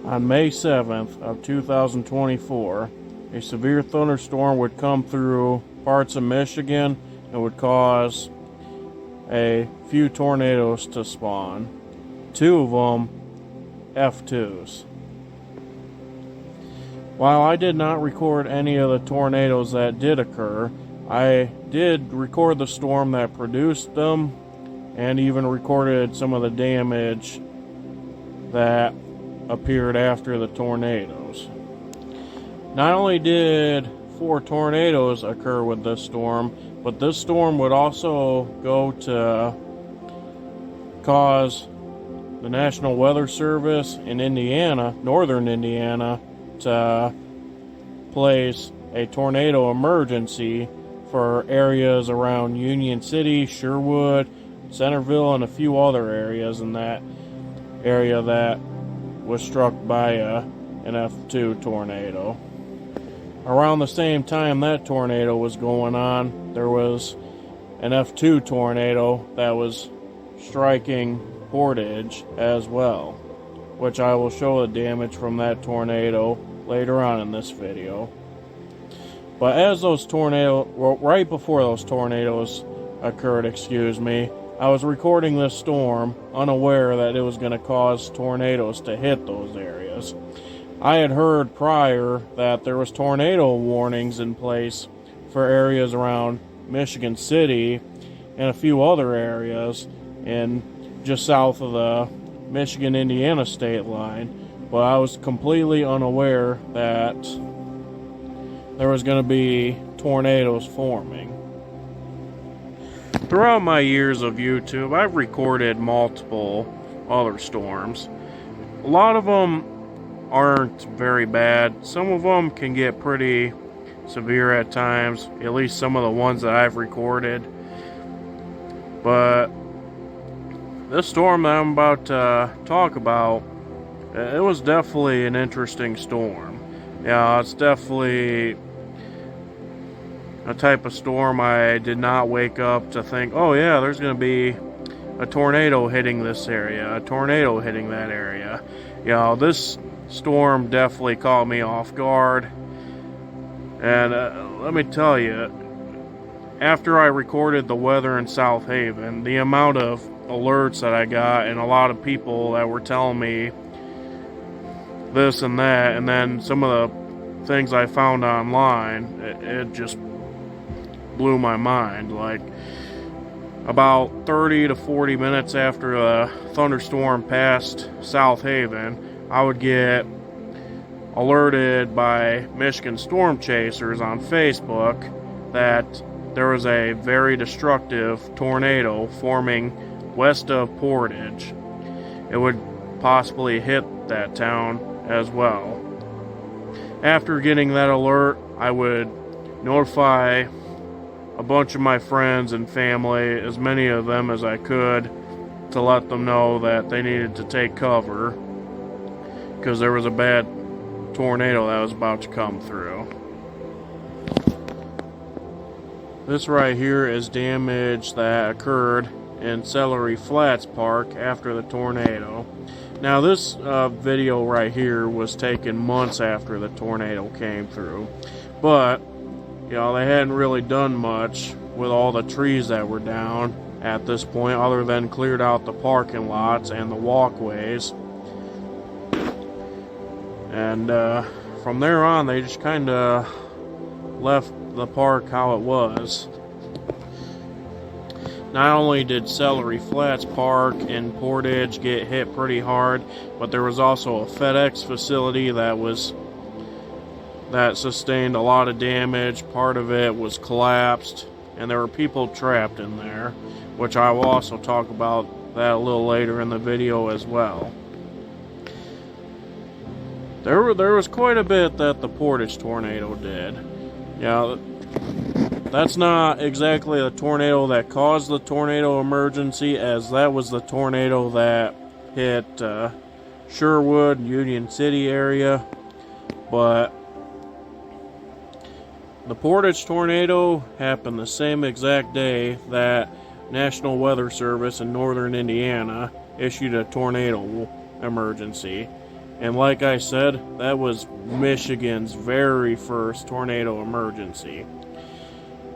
On May 7th of 2024, a severe thunderstorm would come through parts of Michigan and would cause a few tornadoes to spawn. 2 of them F2s. While I did not record any of the tornadoes that did occur, I did record the storm that produced them and even recorded some of the damage that appeared after the tornadoes. Not only did 4 tornadoes occur with this storm, but this storm would also go to cause the National Weather Service in Indiana, northern Indiana, to place a tornado emergency for areas around Union City, Sherwood, Centerville, and a few other areas in that area that was struck by an F2 tornado. Around the same time that tornado was going on, there was an F2 tornado that was striking Portage as well, which I will show the damage from that tornado later on in this video. But as those tornadoes, well, right before those tornadoes occurred, I was recording this storm unaware that it was going to cause tornadoes to hit those areas. I had heard prior that there was tornado warnings in place for areas around Michigan City and a few other areas in just south of the Michigan-Indiana state line, but I was completely unaware that there was going to be tornadoes forming. Throughout my years of YouTube, I've recorded multiple other storms. A lot of them aren't very bad. Some of them can get pretty severe at times, at least some of the ones that I've recorded. But this storm that I'm about to talk about, it was definitely an interesting storm. Yeah, it's definitely a type of storm I did not wake up to think, oh yeah, there's going to be a tornado hitting this area, a tornado hitting that area. You know, this storm definitely caught me off guard. And let me tell you, after I recorded the weather in South Haven, the amount of alerts that I got and a lot of people that were telling me this and that, and then some of the things I found online, it just blew my mind. Like, about 30 to 40 minutes after a thunderstorm passed South Haven, I would get alerted by Michigan storm chasers on Facebook that there was a very destructive tornado forming west of Portage. It would possibly hit that town as well. After getting that alert, I would notify a bunch of my friends and family, as many of them as I could, to let them know that they needed to take cover because there was a bad tornado that was about to come through. This right here is damage that occurred in Celery Flats Park after the tornado. Now this video right here was taken months after the tornado came through, but you know, they hadn't really done much with all the trees that were down at this point, other than cleared out the parking lots and the walkways. And from there on, they just kind of left the park how it was. Not only did Celery Flats Park in Portage get hit pretty hard, but there was also a FedEx facility that sustained a lot of damage. Part of it was collapsed, and there were people trapped in there, which I will also talk about that a little later in the video as well. There was quite a bit that the Portage tornado did. Yeah, that's not exactly the tornado that caused the tornado emergency, as that was the tornado that hit Sherwood, Union City area, but the Portage tornado happened the same exact day that National Weather Service in northern Indiana issued a tornado emergency. And like I said, that was Michigan's very first tornado emergency.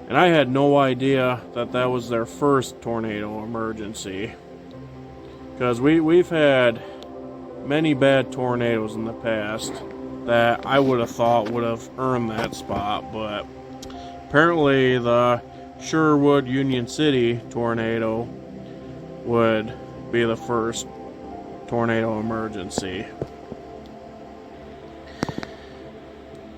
And I had no idea that that was their first tornado emergency. Because we've had many bad tornadoes in the past that I would have thought would have earned that spot. But apparently the Sherwood Union City tornado would be the first tornado emergency.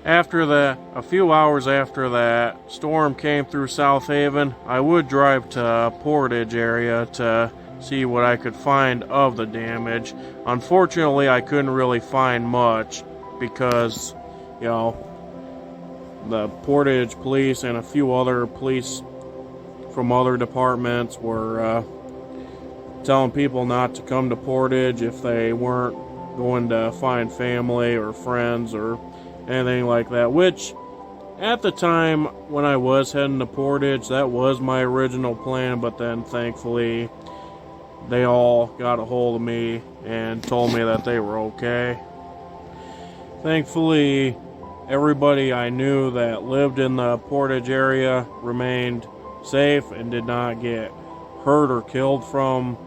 After that, a few hours after that storm came through South Haven, I would drive to Portage area to see what I could find of the damage. Unfortunately, I couldn't really find much because, you know, the Portage police and a few other police from other departments were telling people not to come to Portage if they weren't going to find family or friends or anything like that, which at the time when I was heading to Portage, that was my original plan, but then thankfully they all got a hold of me and told me that they were okay. Thankfully, everybody I knew that lived in the Portage area remained safe and did not get hurt or killed from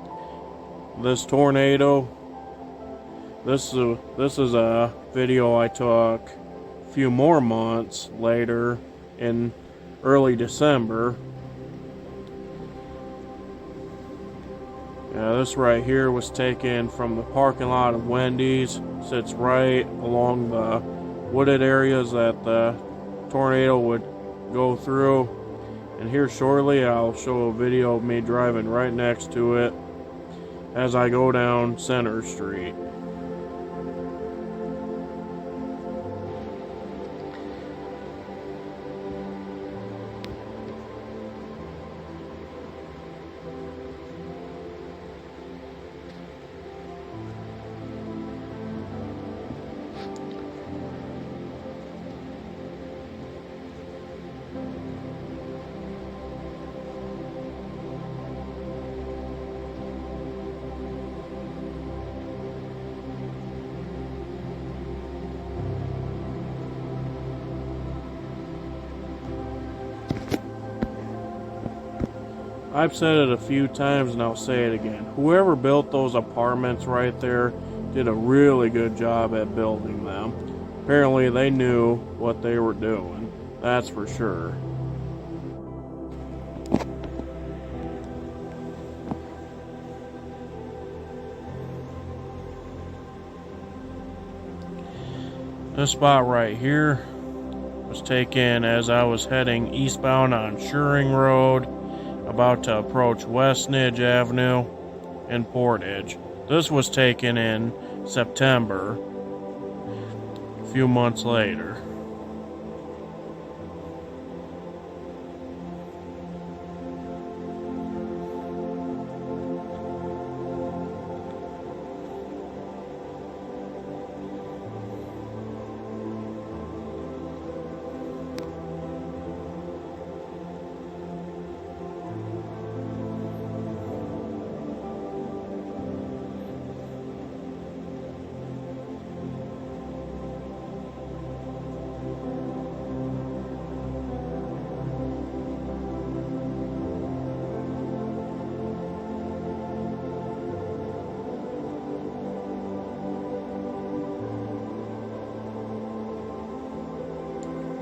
this tornado. This is a video I took a few more months later in early December. This right here was taken from the parking lot of Wendy's. Sits right along the wooded areas that the tornado would go through. And here shortly I'll show a video of me driving right next to it as I go down Center Street. I've said it a few times and I'll say it again. Whoever built those apartments right there did a really good job at building them. Apparently they knew what they were doing. That's for sure. This spot right here was taken as I was heading eastbound on Shearing Road, about to approach West Nidge Avenue in Portage. This was taken in September, a few months later.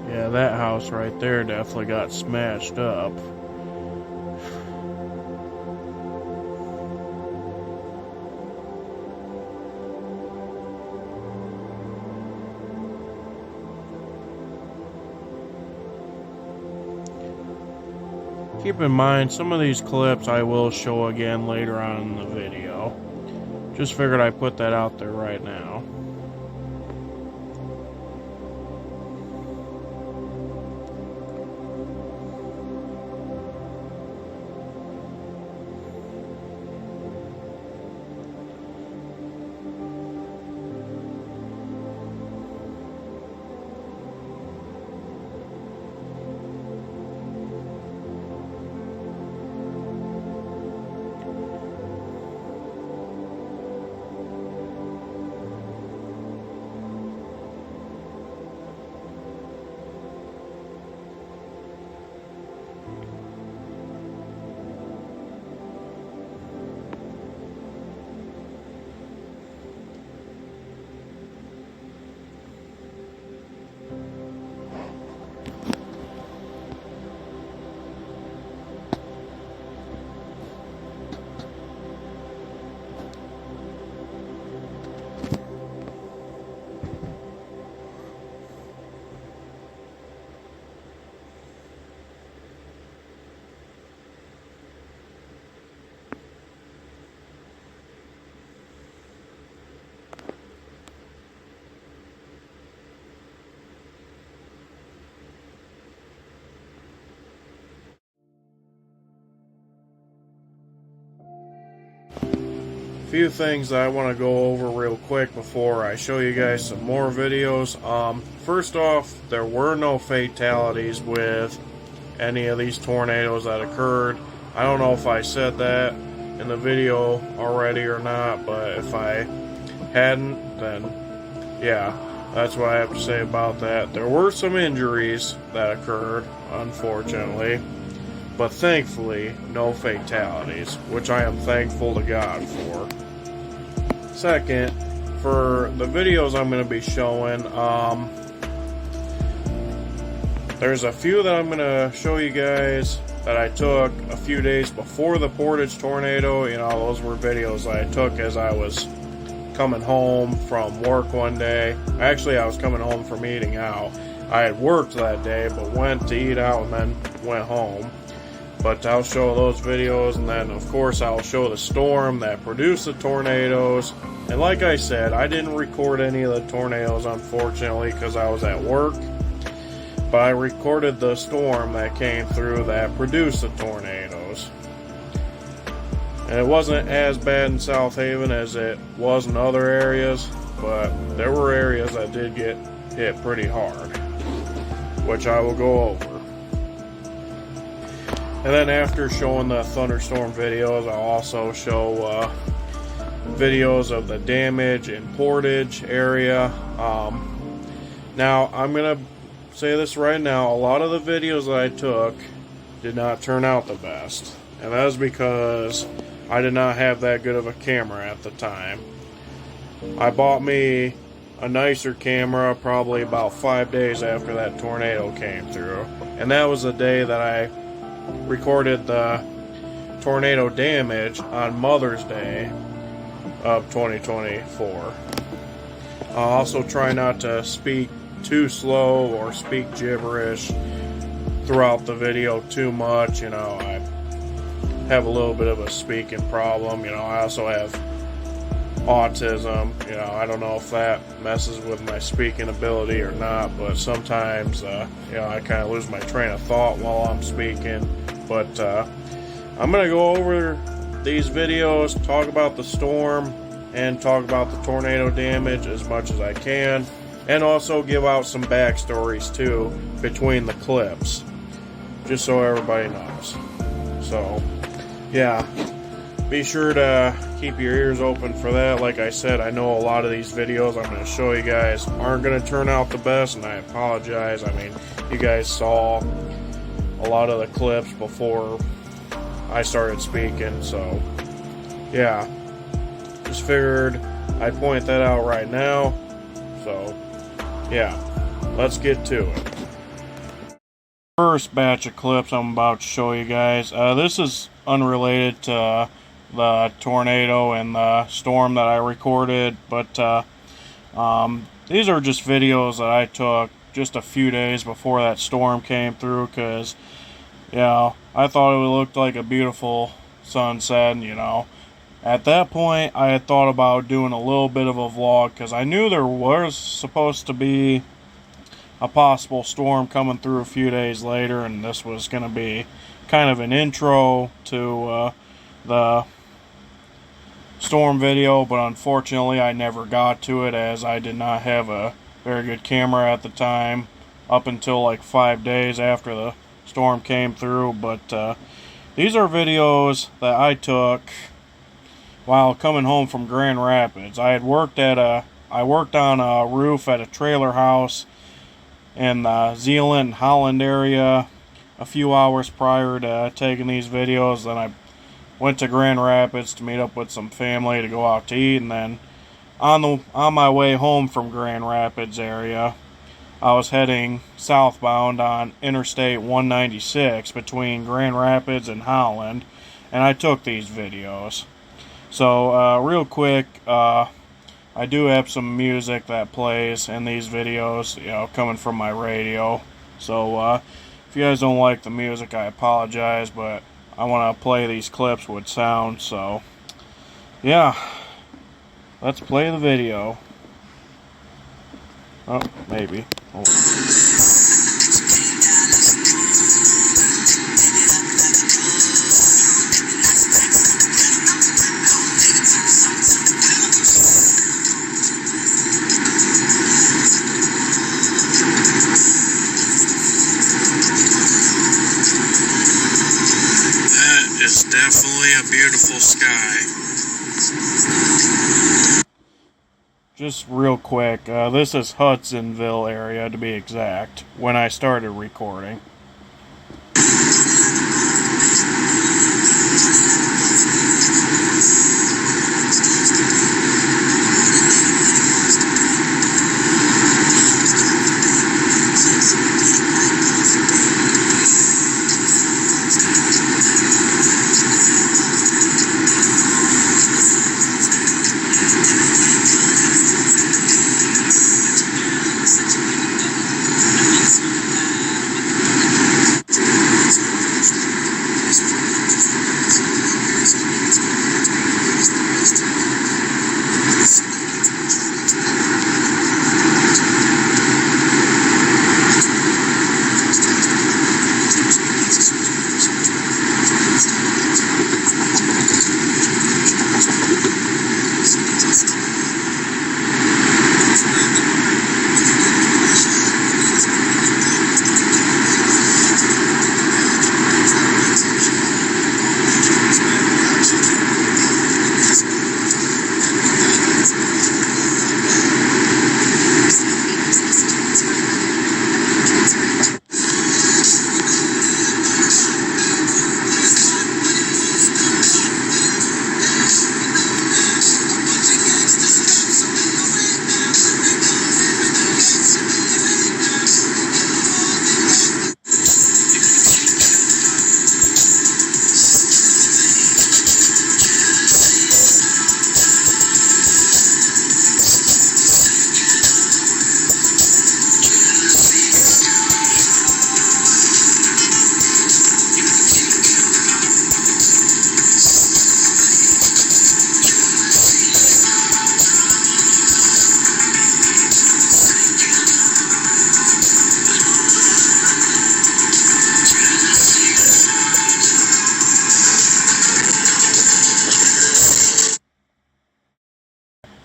Yeah, that house right there definitely got smashed up. Keep in mind, some of these clips I will show again later on in the video. Just figured I'd put that out there right now. few things that I want to go over real quick before I show you guys some more videos. First off, there were no fatalities with any of these tornadoes that occurred. I don't know if I said that in the video already or not, but if I hadn't, then yeah, that's what I have to say about that. There were some injuries that occurred, unfortunately, but thankfully no fatalities, which I am thankful to God for. Second, for the videos I'm going to be showing, there's a few that I'm going to show you guys that I took a few days before the Portage tornado. You know, those were videos I took as I was coming home from work one day. Actually, I was coming home from eating out. I had worked that day, but went to eat out and then went home. But I'll show those videos, and then of course I'll show the storm that produced the tornadoes. And like I said, I didn't record any of the tornadoes, unfortunately, because I was at work. But I recorded the storm that came through that produced the tornadoes. And it wasn't as bad in South Haven as it was in other areas, but there were areas that did get hit pretty hard, which I will go over. And then after showing the thunderstorm videos, I'll also show videos of the damage in Portage area. Now, I'm going to say this right now, a lot of the videos that I took did not turn out the best. And that is because I did not have that good of a camera at the time. I bought me a nicer camera probably about 5 days after that tornado came through. And that was the day that I recorded the tornado damage on Mother's Day of 2024. I'll also try not to speak too slow or speak gibberish throughout the video too much. You know, I have a little bit of a speaking problem. You know, I also have autism. You know, I don't know if that messes with my speaking ability or not, but sometimes, you know, I kind of lose my train of thought while I'm speaking. But I'm going to go over these videos, talk about the storm, and talk about the tornado damage as much as I can, and also give out some backstories too between the clips, just so everybody knows. So, yeah, be sure to keep your ears open for that. Like I said, I know a lot of these videos I'm going to show you guys aren't going to turn out the best, and I apologize. I mean, you guys saw a lot of the clips before I started speaking, so yeah, just figured I'd point that out right now. So yeah, let's get to it. First batch of clips I'm about to show you guys, this is unrelated to the tornado and the storm that I recorded, but these are just videos that I took just a few days before that storm came through, because, you know, I thought it looked like a beautiful sunset, and, you know, at that point I had thought about doing a little bit of a vlog, because I knew there was supposed to be a possible storm coming through a few days later, and this was going to be kind of an intro to the storm video, but unfortunately I never got to it, as I did not have a very good camera at the time, up until like 5 days after the storm came through. But these are videos that I took while coming home from Grand Rapids. I worked on a roof at a trailer house in the Zeeland, Holland area a few hours prior to taking these videos. Then I went to Grand Rapids to meet up with some family to go out to eat, and then on my way home from Grand Rapids area, I was heading southbound on Interstate 196 between Grand Rapids and Holland, and I took these videos. So real quick, I do have some music that plays in these videos, you know, coming from my radio. So if you guys don't like the music, I apologize, but I want to play these clips with sound. So yeah, let's play the video. Oh, maybe. Oh. is definitely a beautiful sky. Just real quick, this is Hudsonville area to be exact, when I started recording.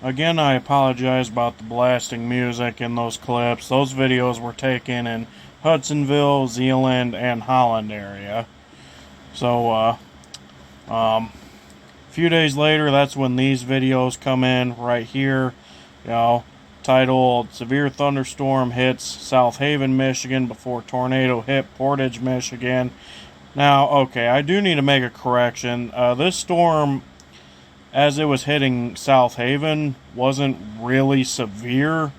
Again, I apologize about the blasting music in those clips. Those videos were taken in Hudsonville, Zeeland, and Holland area. So, a few days later, that's when these videos come in right here. You know, titled Severe Thunderstorm Hits South Haven, Michigan Before Tornado Hit Portage, Michigan. Now, okay, I do need to make a correction. This storm, as it was hitting South Haven, wasn't really severe,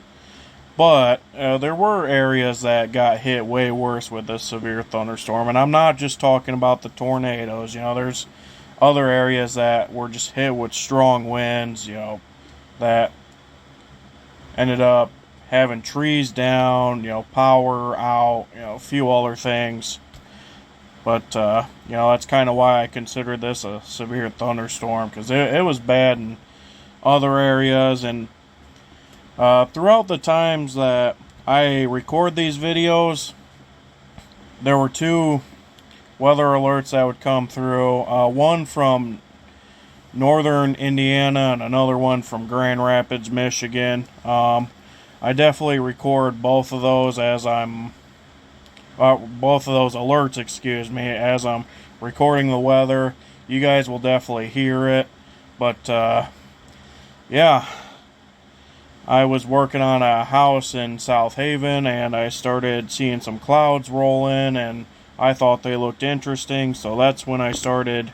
but there were areas that got hit way worse with this severe thunderstorm. And I'm not just talking about the tornadoes. You know, there's other areas that were just hit with strong winds, you know, that ended up having trees down, you know, power out, you know, a few other things. But, you know, that's kind of why I consider this a severe thunderstorm, because it was bad in other areas. And throughout the times that I record these videos, there were two weather alerts that would come through. One from northern Indiana and another one from Grand Rapids, Michigan. I definitely record both of those as I'm... both of those alerts, excuse me, as I'm recording the weather. You guys will definitely hear it. But, yeah. I was working on a house in South Haven, and I started seeing some clouds roll in, and I thought they looked interesting. So that's when I started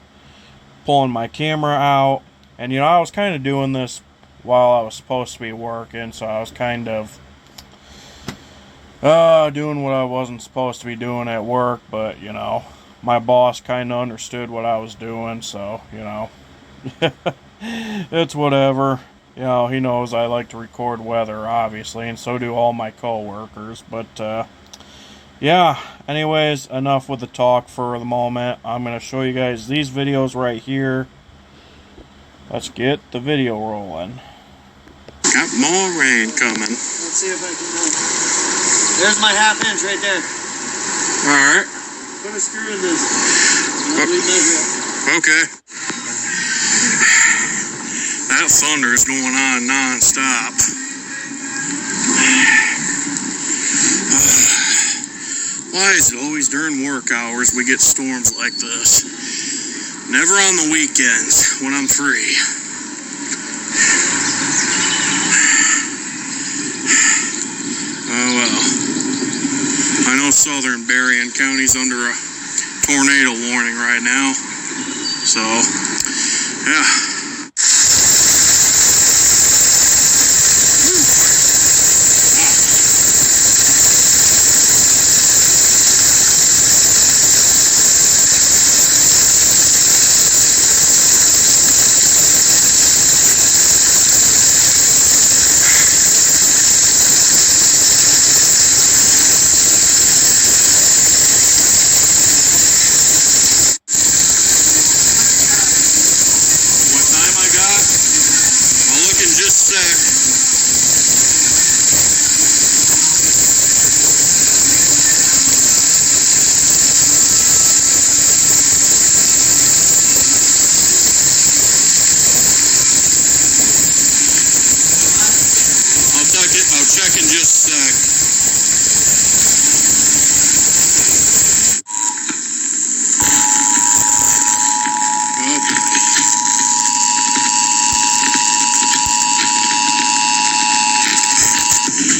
pulling my camera out. And, you know, I was kind of doing this while I was supposed to be working, so I was kind of doing what I wasn't supposed to be doing at work. But, you know, my boss kind of understood what I was doing, so, you know, it's whatever. You know, he knows I like to record weather, obviously, and so do all my co-workers. But, yeah, anyways, enough with the talk for the moment. I'm going to show you guys these videos right here. Let's get the video rolling. Got more rain coming. Let's see if I can... There's my half inch right there. Alright. Put a screw in this. Okay. That thunder is going on non-stop. Why is it always during work hours we get storms like this? Never on the weekends when I'm free. Oh well. I know southern Berrien County's under a tornado warning right now. So, yeah. Check in just a sec.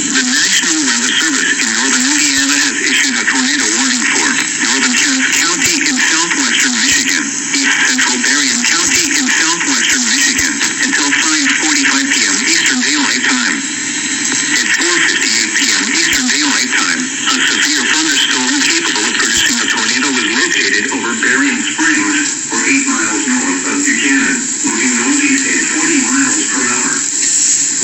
The National Weather Service in northern Indiana has issued a tornado warning for northern Kent County in southwestern Michigan, east central Berrien County in southwestern Michigan, until 5:45 p.m. Eastern Daylight Time. At 4:58 p.m. Eastern Daylight Time, a severe thunderstorm capable of producing a tornado was located over Berrien Springs, or 8 miles north of Buchanan, moving northeast at 40 miles per hour.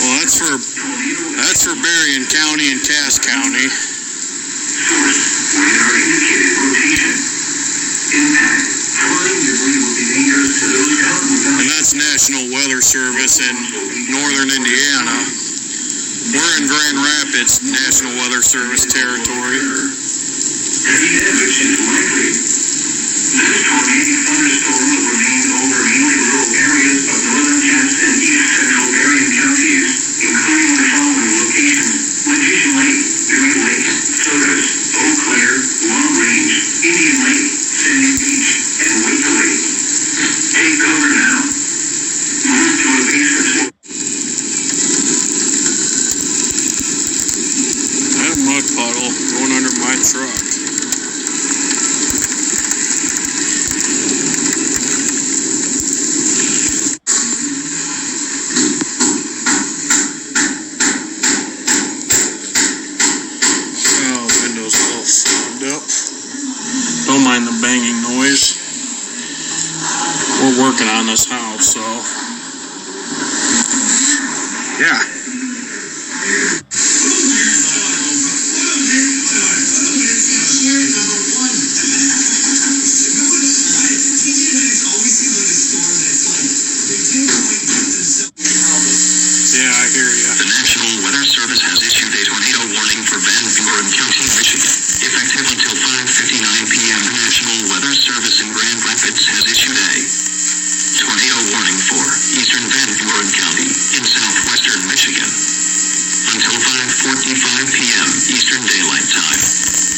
Well, that's for Berrien County and Cass County. Source: radar indicated rotation. Impact: flying debris will be dangerous to those caught without. And that's National Weather Service in northern Indiana. We're in Grand Rapids National Weather Service territory. Heavy damage is likely. This tornadic thunderstorm will remain over mainly rural areas of northern Cass and east central Berrien counties, including the following locations: Letitia Lake, Dewey Lake, Sodas, Eau Claire, Long Range, Indian Lake, Sandy Beach, and Waco Lake. Take cover now. Move to a basement. That mud puddle going under my truck. Don't mind the banging noise. We're working on this house, so yeah. Yeah, I hear you. The National Weather Service has issued a tornado warning for Van Buren County, Michigan. Effective until 5:59 p.m., National Weather Service in Grand Rapids has issued a tornado warning for eastern Van Buren County in southwestern Michigan until 5:45 p.m. Eastern Daylight Time.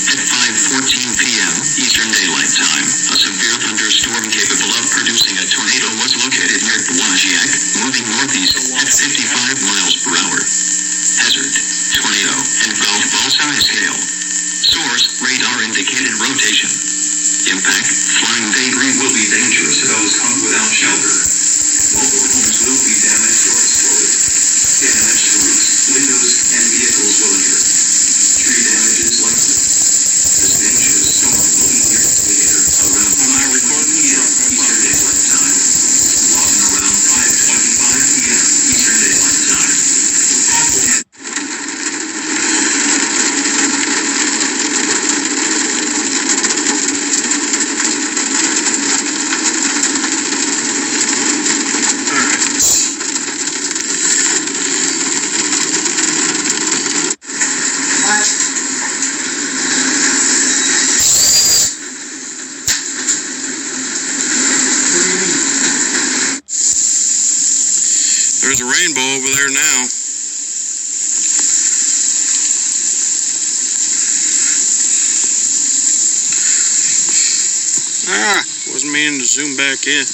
At 5:14 p.m. Eastern Daylight Time, a severe thunderstorm capable of producing a tornado was located near Wajiak, moving northeast at 55 miles per hour. Hazard: tornado and golf ball size hail. Source: radar indicated rotation. Impact: flying debris will be dangerous to those caught without shelter. Mobile homes will be damaged or destroyed. Damaged roofs, windows, and vehicles will enter. Tree damage is likely. This dangerous storm will be near the air around 5:20 p.m. Eastern Daylight Time. Often around 5:25 p.m. Eastern Daylight Time. There's a rainbow over there now. Ah. Wasn't meaning to zoom back in.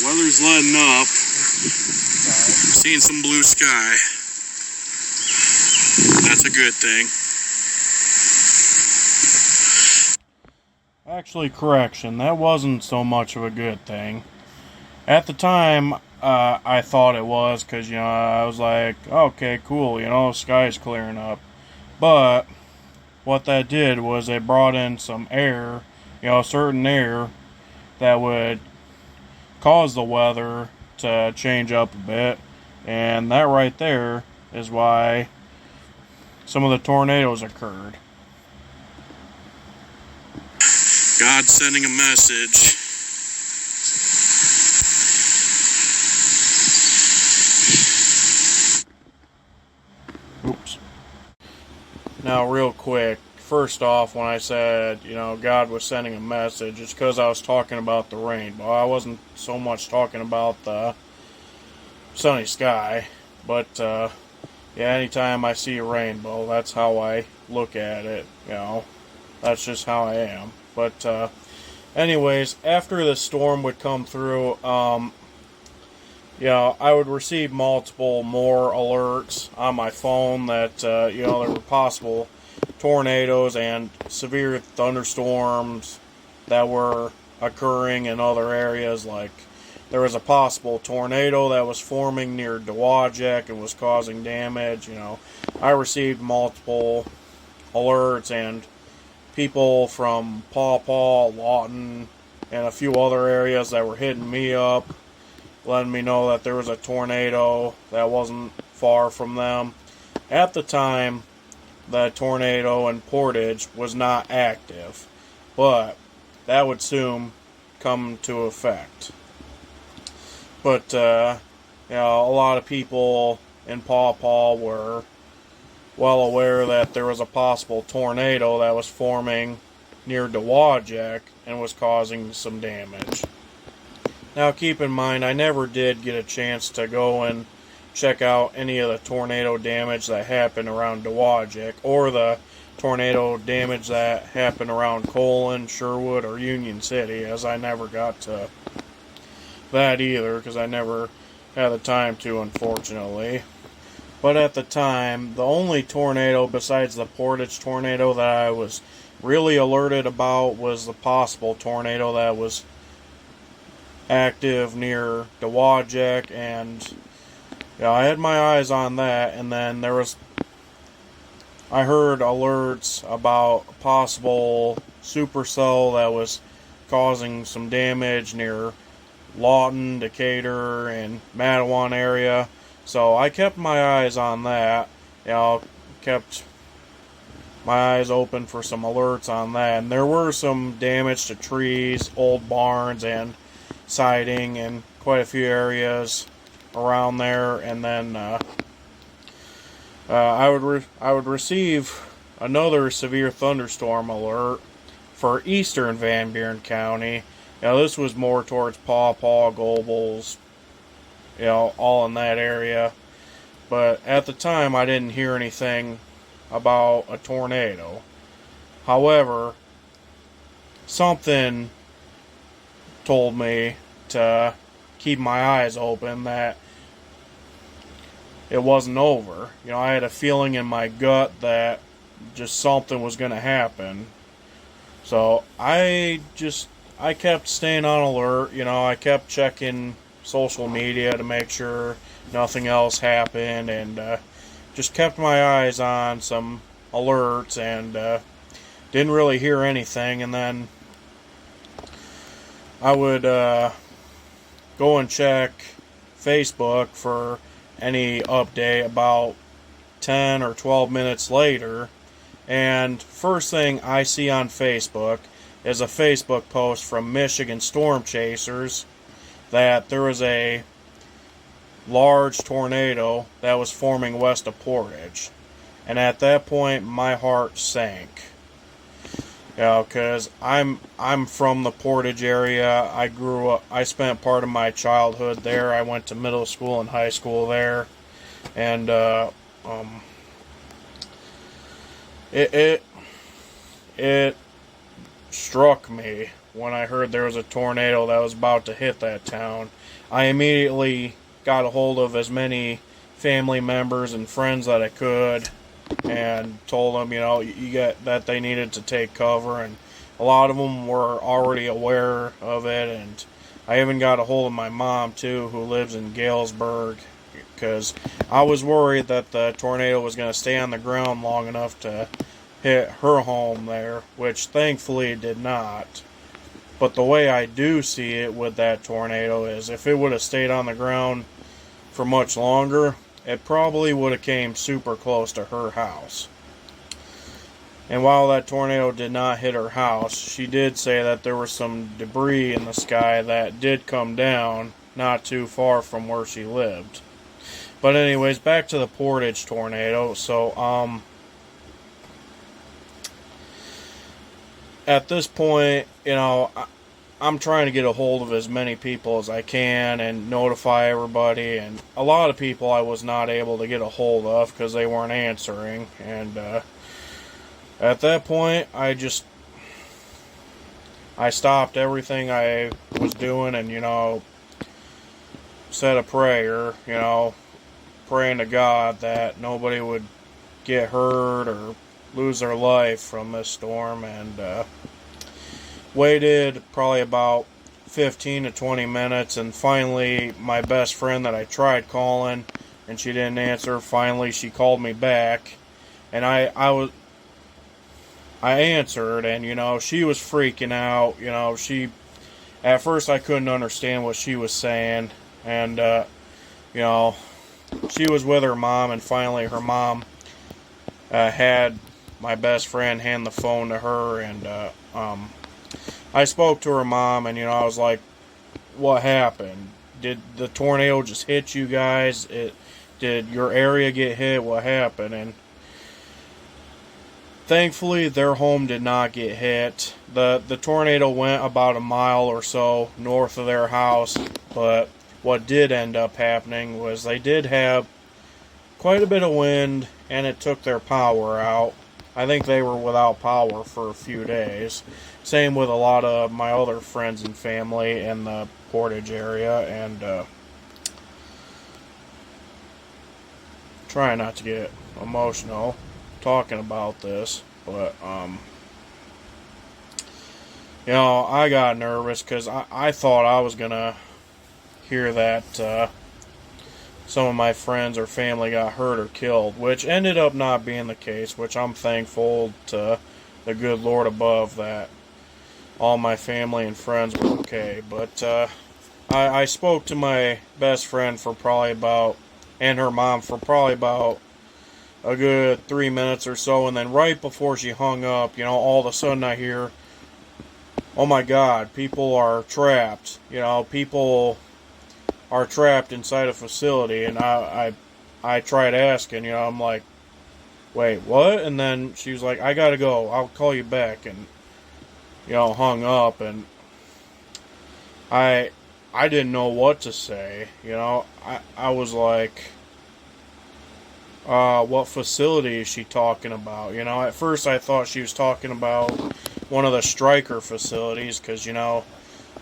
Weather's letting up. Seeing some blue sky. That's a good thing. Actually, correction. That wasn't so much of a good thing. At the time, I thought it was because, I was like, okay, cool, the sky's clearing up. But what that did was it brought in some air, certain air that would cause the weather to change up a bit. And that right there is why some of the tornadoes occurred. God sending a message. Oops. Now, real quick, first off, when I said, God was sending a message, it's because I was talking about the rainbow. I wasn't so much talking about the sunny sky, but, anytime I see a rainbow, that's how I look at it, That's just how I am. But, anyways, after the storm would come through, I would receive multiple more alerts on my phone that, there were possible tornadoes and severe thunderstorms that were occurring in other areas. Like, there was a possible tornado that was forming near Dowagiac and was causing damage. I received multiple alerts, and people from Paw Paw, Lawton, and a few other areas that were hitting me up, letting me know that there was a tornado that wasn't far from them. At the time, the tornado in Portage was not active, but that would soon come to effect. But, a lot of people in Paw Paw were well aware that there was a possible tornado that was forming near Dowagiac and was causing some damage. Now, keep in mind, I never did get a chance to go and check out any of the tornado damage that happened around Dowagiac, or the tornado damage that happened around Colon, Sherwood, or Union City, as I never got to that either, because I never had the time to, unfortunately. But at the time, the only tornado besides the Portage tornado that I was really alerted about was the possible tornado that was active near Dowagiac, and I had my eyes on that. And then I heard alerts about a possible supercell that was causing some damage near Lawton, Decatur, and Matawan area. So I kept my eyes on that. Kept my eyes open for some alerts on that. And there were some damage to trees, old barns, and siding in quite a few areas around there. And then I would receive another severe thunderstorm alert for eastern Van Buren County. This was more towards Paw Paw, Gobles, all in that area. But at the time, I didn't hear anything about a tornado. However, something told me to keep my eyes open that it wasn't over. I had a feeling in my gut that just something was going to happen. So I kept staying on alert. I kept checking social media to make sure nothing else happened, and just kept my eyes on some alerts, and didn't really hear anything. And then I would go and check Facebook for any update about 10 or 12 minutes later, and first thing I see on Facebook is a Facebook post from Michigan Storm Chasers that there was a large tornado that was forming west of Portage. And at that point, my heart sank. Because I'm from the Portage area. I grew up, I spent part of my childhood there. I went to middle school and high school there. And it struck me when I heard there was a tornado that was about to hit that town. I immediately got a hold of as many family members and friends that I could and told them, you get that they needed to take cover, and a lot of them were already aware of it. And I even got a hold of my mom too, who lives in Galesburg, because I was worried that the tornado was going to stay on the ground long enough to hit her home there, which thankfully it did not. But the way I do see it with that tornado is if it would have stayed on the ground for much longer, it probably would have came super close to her house. And while that tornado did not hit her house, she did say that there was some debris in the sky that did come down not too far from where she lived. But anyways, back to the Portage tornado. So, at this point, I'm trying to get a hold of as many people as I can and notify everybody. And a lot of people I was not able to get a hold of because they weren't answering. And at that point, I stopped everything I was doing and, said a prayer, praying to God that nobody would get hurt or lose their life from this storm. And waited probably about 15 to 20 minutes, and finally my best friend that I tried calling and she didn't answer, finally she called me back, and I answered, and she was freaking out. At first I couldn't understand what she was saying, and she was with her mom, and finally her mom had my best friend hand the phone to her, and I spoke to her mom, and I was like, what happened? Did the tornado just hit you guys? Did your area get hit? What happened? And thankfully their home did not get hit. The tornado went about a mile or so north of their house, but what did end up happening was they did have quite a bit of wind, and it took their power out. I think they were without power for a few days. Same with a lot of my other friends and family in the Portage area, and try not to get emotional talking about this, but I got nervous because I thought I was gonna hear that some of my friends or family got hurt or killed, which ended up not being the case, which I'm thankful to the good Lord above that all my family and friends were okay. But I spoke to my best friend for probably about, and her mom for probably about a good 3 minutes or so, and then right before she hung up, all of a sudden I hear, oh my God, people are trapped. People are trapped inside a facility, and I tried asking, I'm like, wait, what? And then she was like, I gotta go, I'll call you back, and hung up, and I didn't know what to say. I was like, what facility is she talking about? At first I thought she was talking about one of the Stryker facilities, because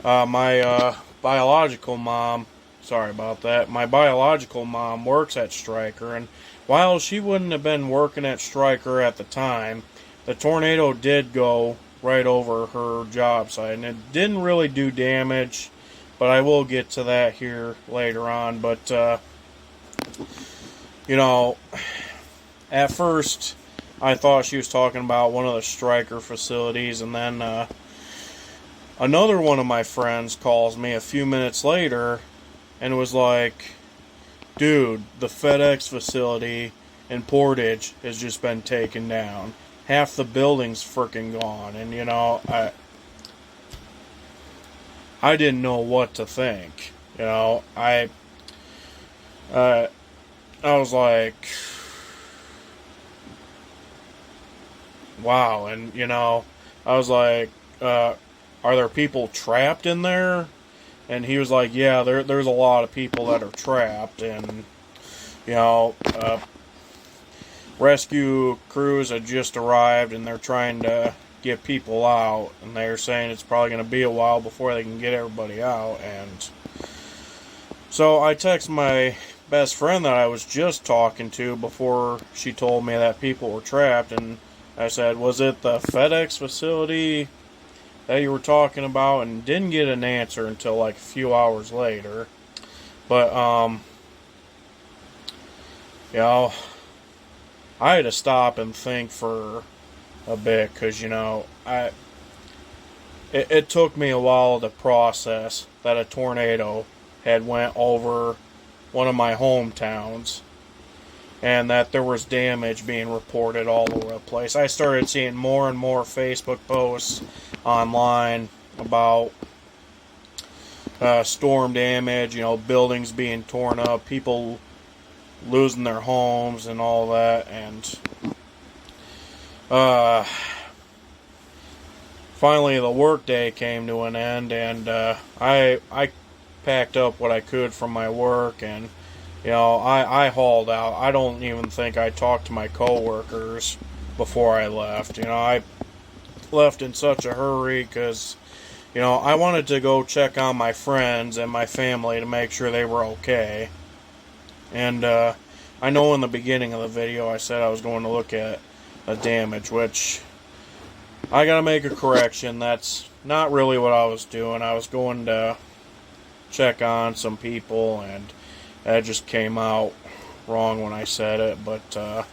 my biological mom, sorry about that, my biological mom works at Stryker, and while she wouldn't have been working at Stryker at the time, the tornado did go right over her job site, and it didn't really do damage, but I will get to that here later on. But at first I thought she was talking about one of the Stryker facilities, and then another one of my friends calls me a few minutes later and was like, dude, the FedEx facility in Portage has just been taken down. Half the building's freaking gone. And I didn't know what to think. I was like, wow. And I was like, are there people trapped in there? And he was like, yeah, there's a lot of people that are trapped, and rescue crews had just arrived, and they're trying to get people out, and they're saying it's probably going to be a while before they can get everybody out. And so I text my best friend that I was just talking to before she told me that people were trapped, and I said, was it the FedEx facility that you were talking about? And didn't get an answer until like a few hours later. But you know, I had to stop and think for a bit, because it took me a while to process that a tornado had went over one of my hometowns, and that there was damage being reported all over the place. I started seeing more and more Facebook posts online about storm damage, buildings being torn up, people losing their homes and all that. And finally the work day came to an end, and I packed up what I could from my work, and I hauled out. I don't even think I talked to my coworkers before I left. I left in such a hurry because I wanted to go check on my friends and my family to make sure they were okay. And I know in the beginning of the video I said I was going to look at the damage, which I gotta make a correction. That's not really what I was doing. I was going to check on some people, and that just came out wrong when I said it. But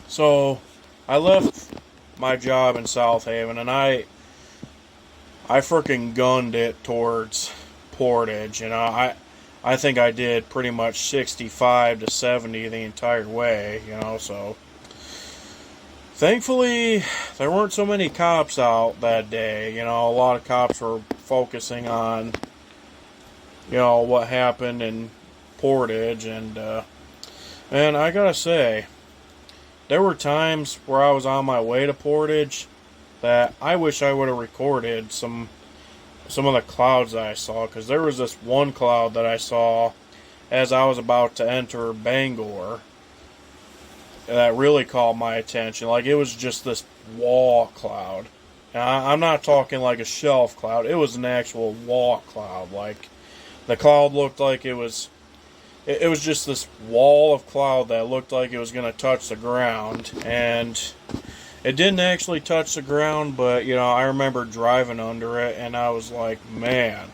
so I left my job in South Haven, and I freaking gunned it towards Portage. I think I did pretty much 65 to 70 the entire way, so thankfully there weren't so many cops out that day. A lot of cops were focusing on what happened in Portage, and I gotta say, there were times where I was on my way to Portage that I wish I would have recorded some of the clouds that I saw, because there was this one cloud that I saw as I was about to enter Bangor that really caught my attention. Like, it was just this wall cloud. And I'm not talking like a shelf cloud. It was an actual wall cloud. Like, the cloud looked like it was just this wall of cloud that looked like it was going to touch the ground. And it didn't actually touch the ground, but, I remember driving under it, and I was like, man.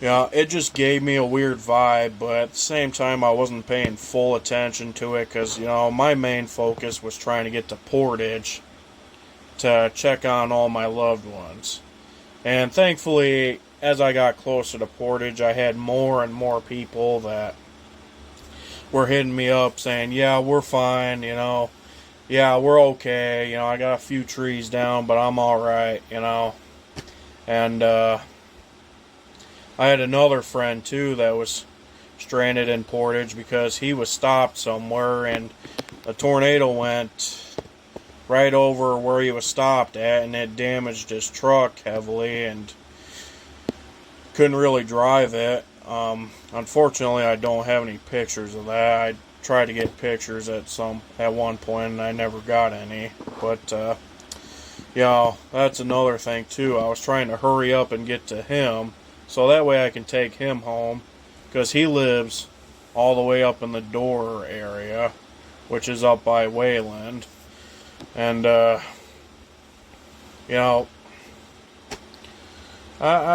It just gave me a weird vibe, but at the same time, I wasn't paying full attention to it, because, my main focus was trying to get to Portage to check on all my loved ones. And thankfully, as I got closer to Portage, I had more and more people that were hitting me up saying, yeah, we're fine, yeah, we're okay, I got a few trees down, but I'm alright, and I had another friend too that was stranded in Portage because he was stopped somewhere, and a tornado went right over where he was stopped at, and it damaged his truck heavily, and couldn't really drive it. Unfortunately, I don't have any pictures of that. I tried to get pictures at one point, and I never got any. But that's another thing too. I was trying to hurry up and get to him, so that way I can take him home, because he lives all the way up in the Door area, which is up by Wayland. And I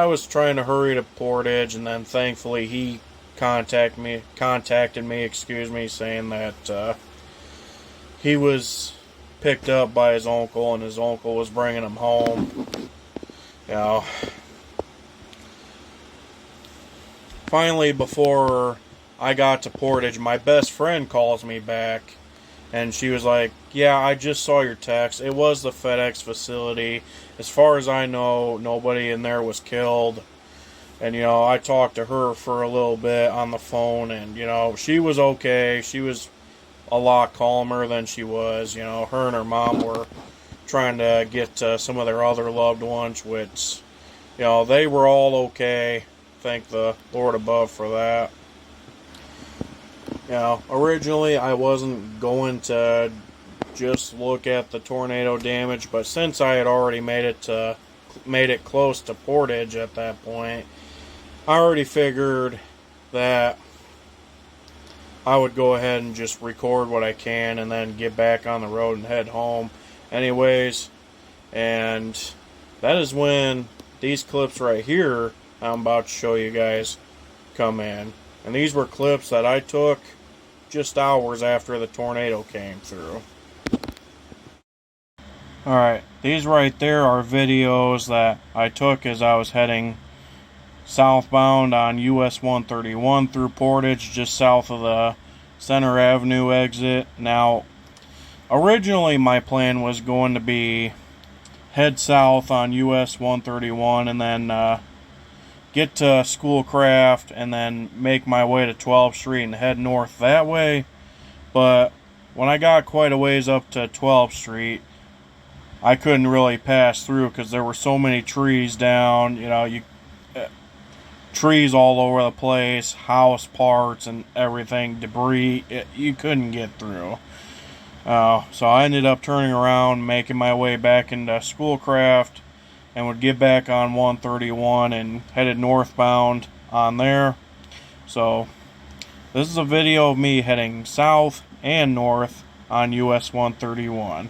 was trying to hurry to Portage, and then thankfully he contacted me, saying that he was picked up by his uncle, and his uncle was bringing him home. Finally, before I got to Portage, my best friend calls me back, and she was like, yeah, I just saw your text. It was the FedEx facility. As far as I know, nobody in there was killed. And, I talked to her for a little bit on the phone, and, she was okay. She was a lot calmer than she was. Her and her mom were trying to get some of their other loved ones, which, they were all okay. Thank the Lord above for that. Originally I wasn't going to just look at the tornado damage, but since I had already made it close to Portage at that point, I already figured that I would go ahead and just record what I can and then get back on the road and head home anyways. And that is when these clips right here I'm about to show you guys come in. And these were clips that I took just hours after the tornado came through. Alright, these right there are videos that I took as I was heading southbound on US 131 through Portage, just south of the Center Avenue exit. Now, originally my plan was going to be head south on US 131 and then get to Schoolcraft and then make my way to 12th Street and head north that way. But when I got quite a ways up to 12th Street, I couldn't really pass through because there were so many trees down, trees all over the place, house parts and everything, debris. You couldn't get through. So I ended up turning around, making my way back into Schoolcraft, and would get back on 131 and headed northbound on there. So this is a video of me heading south and north on US 131.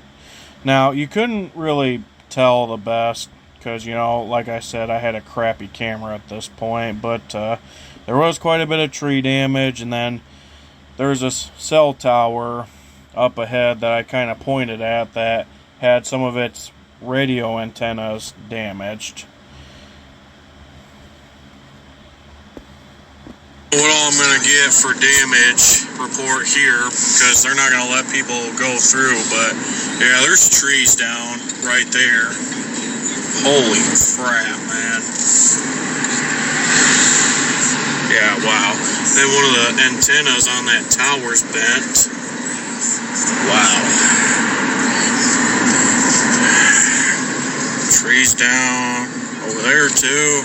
Now, you couldn't really tell the best because, like I said, I had a crappy camera at this point, but there was quite a bit of tree damage, and then there's this cell tower up ahead that I kind of pointed at that had some of its radio antennas damaged. What all I'm going to get for damage report here, because they're not going to let people go through, but yeah, there's trees down right there. Holy crap, man. Yeah, wow. Then one of the antennas on that tower's bent. Wow. Trees down over there too.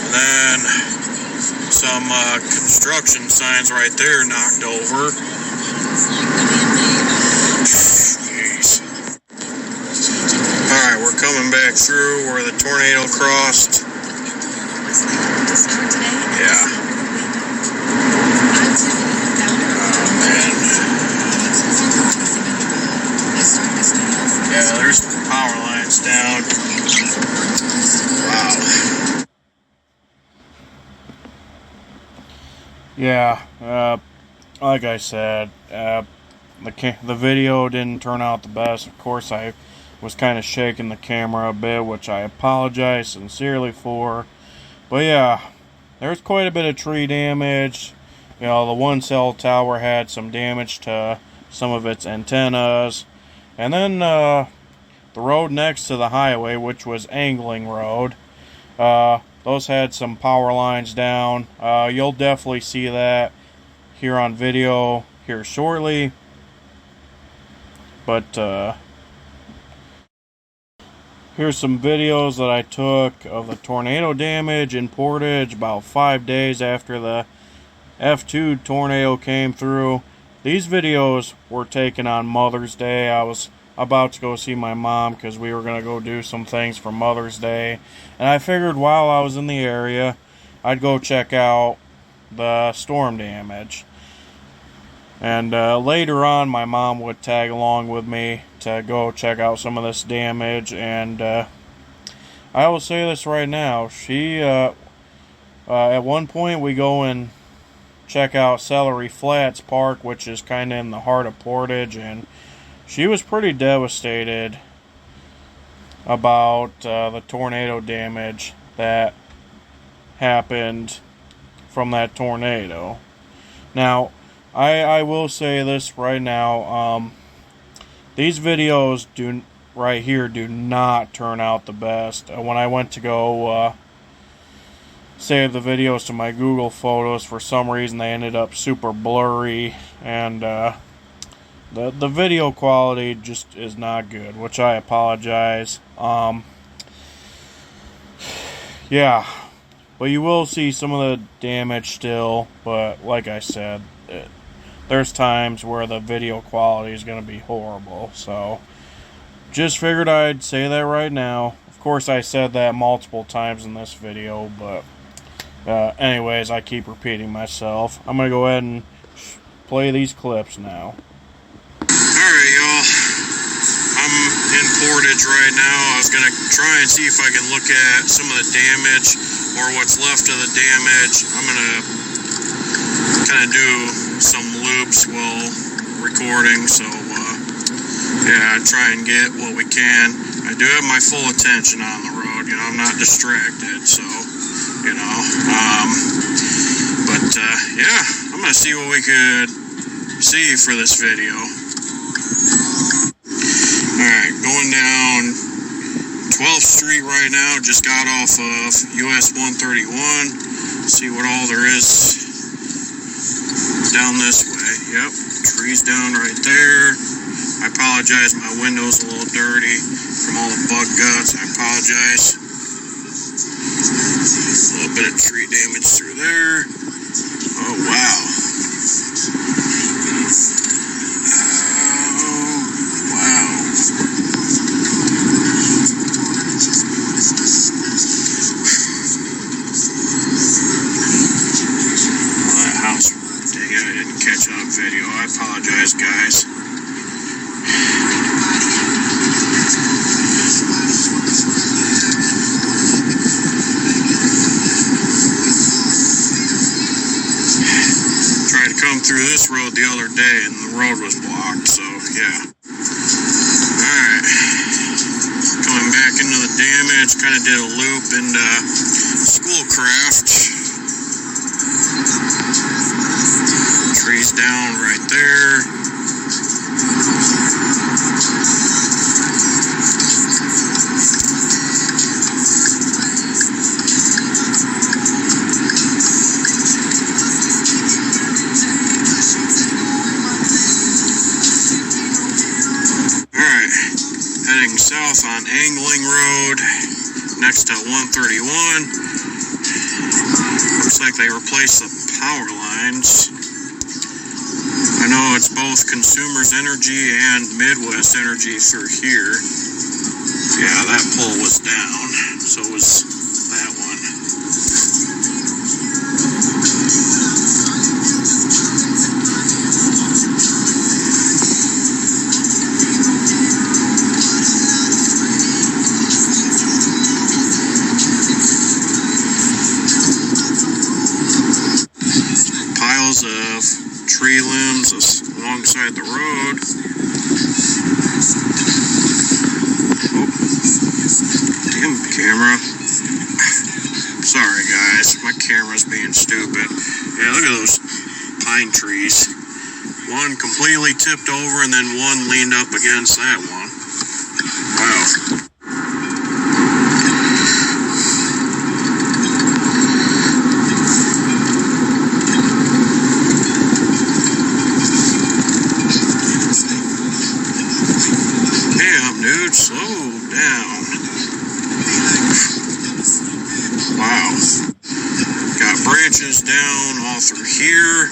And then some construction signs right there knocked over. Jeez. Alright, we're coming back through where the tornado crossed. Yeah. Yeah, there's the power lines down. Wow. Yeah, like I said, the video didn't turn out the best. Of course, I was kind of shaking the camera a bit, which I apologize sincerely for. But yeah, there's quite a bit of tree damage. The one cell tower had some damage to some of its antennas. And then the road next to the highway, which was Angling Road, those had some power lines down. You'll definitely see that here on video here shortly. But here's some videos that I took of the tornado damage in Portage about 5 days after the F2 tornado came through. These videos were taken on Mother's Day. I was about to go see my mom because we were going to go do some things for Mother's Day. And I figured while I was in the area, I'd go check out the storm damage. And later on, my mom would tag along with me to go check out some of this damage. And I will say this right now. At one point, we go and check out Celery Flats Park, which is kind of in the heart of Portage, and she was pretty devastated about the tornado damage that happened from that tornado. Now, I will say this right now, these videos right here do not turn out the best. When I went to go save the videos to my Google Photos, for some reason they ended up super blurry, and the video quality just is not good, which I apologize. Yeah, but you will see some of the damage still, but like I said, there's times where the video quality is going to be horrible. So just figured I'd say that right now. Of course, I said that multiple times in this video, but anyways, I keep repeating myself. I'm going to go ahead and play these clips now. Alright, y'all. I'm in Portage right now. I was going to try and see if I can look at some of the damage or what's left of the damage. I'm going to kind of do some loops while recording, so yeah, try and get what we can. I do have my full attention on the road, you know, I'm not distracted, so, you know, but yeah, I'm going to see what we could see for this video. Alright, going down 12th Street right now, just got off of US 131, see what all there is down this way. Yep, trees down right there. I apologize, my window's a little dirty from all the bug guts. I apologize. A little bit of tree damage through there. Oh, wow. Oh, wow. That house, dang it, I didn't catch on video. I apologize, guys. Tried to come through this road the other day and the road was blocked, so yeah. Alright. Coming back into the damage, kind of did a loop into Schoolcraft. Trees down right there. Heading south on Angling Road, next to 131. Looks like they replaced the power lines. I know it's both Consumers Energy and Midwest Energy through here. Yeah, that pole was down, so was that one. Of tree limbs alongside the road. Oh, damn camera. Sorry guys, my camera's being stupid. Yeah, look at those pine trees. One completely tipped over and then one leaned up against that one. Wow. Slow down. Wow. Got branches down all through here.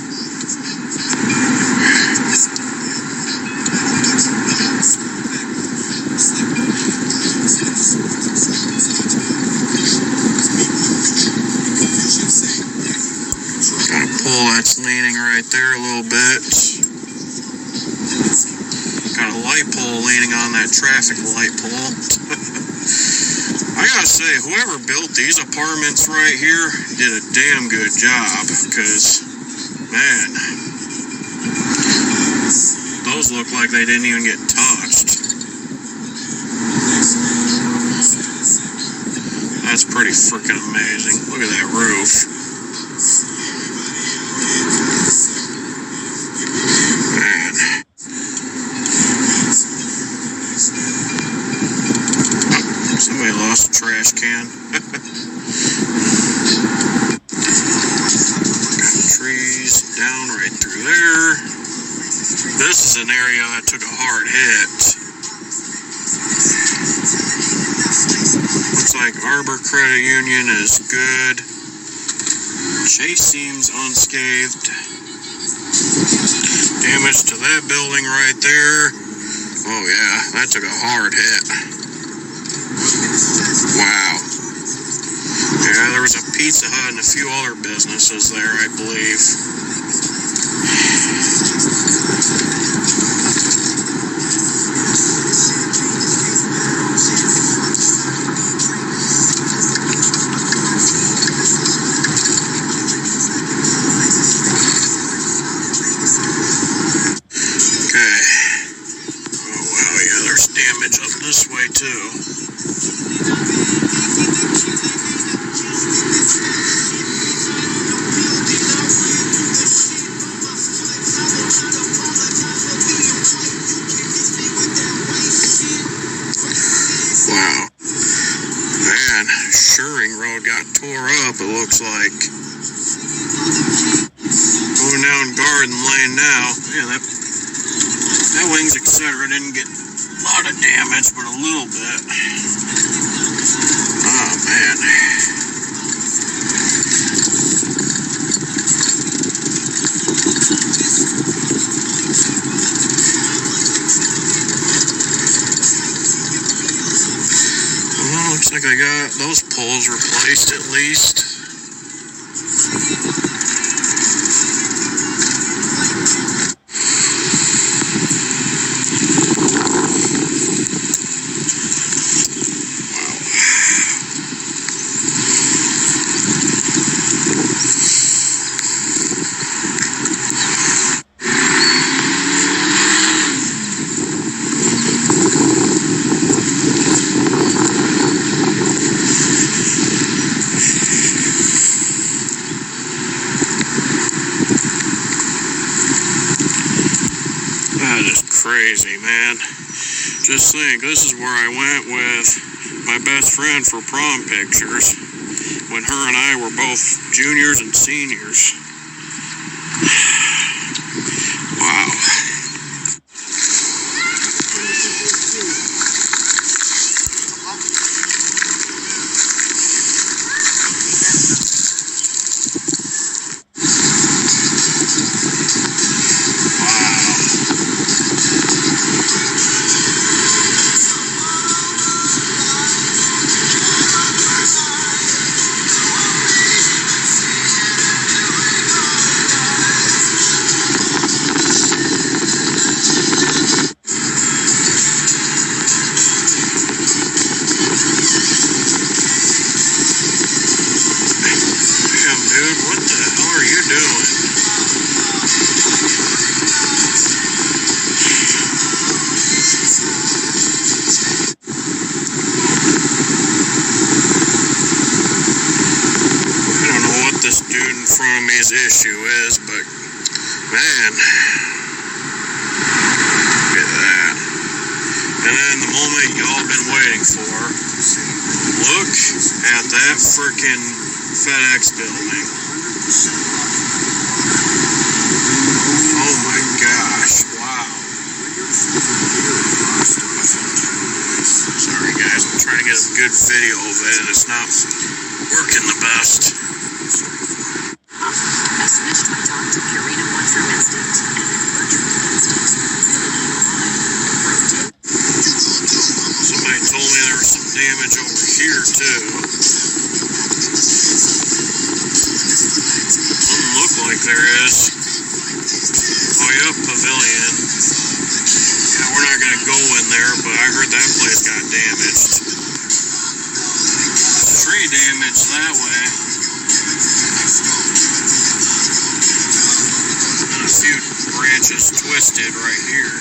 Got a pole that's leaning right there a little bit. Got a light pole leaning on that traffic light pole. I gotta say, whoever built these apartments right here did a damn good job, because, man, those look like they didn't even get touched. That's pretty freaking amazing. Look at that roof. Somebody lost a trash can. Got trees down right through there. This is an area that took a hard hit. Looks like Arbor Credit Union is good. Chase seems unscathed. Damage to that building right there. Oh yeah, that took a hard hit. Wow. Yeah, there was a Pizza Hut and a few other businesses there, I believe. Okay. Oh wow, yeah, there's damage up this way too. Wow. Man, Shoring Road got tore up, it looks like. Going down Garden Lane now. Yeah, that Wings Etc. didn't get a lot of damage, but a little bit. Oh, man. Well, looks like I got those poles replaced at least. That is crazy, man. Just think, this is where I went with my best friend for prom pictures when her and I were both juniors and seniors. Wow. Dude, what the hell are you doing? I don't know what this dude in front of me's issue is, but man, look at that. And then the moment y'all been waiting for, look at that freaking FedEx building. Oh my gosh, wow. Sorry guys, I'm trying to get a good video of it and it's not working the best. I switched my dog to Purina One for Instant, and it worked for Instant. Somebody told me there was some damage over here too. Doesn't look like there is. Oh, yep, Pavilion. Yeah, we're not gonna go in there, but I heard that place got damaged. Tree damage that way. And a few branches twisted right here.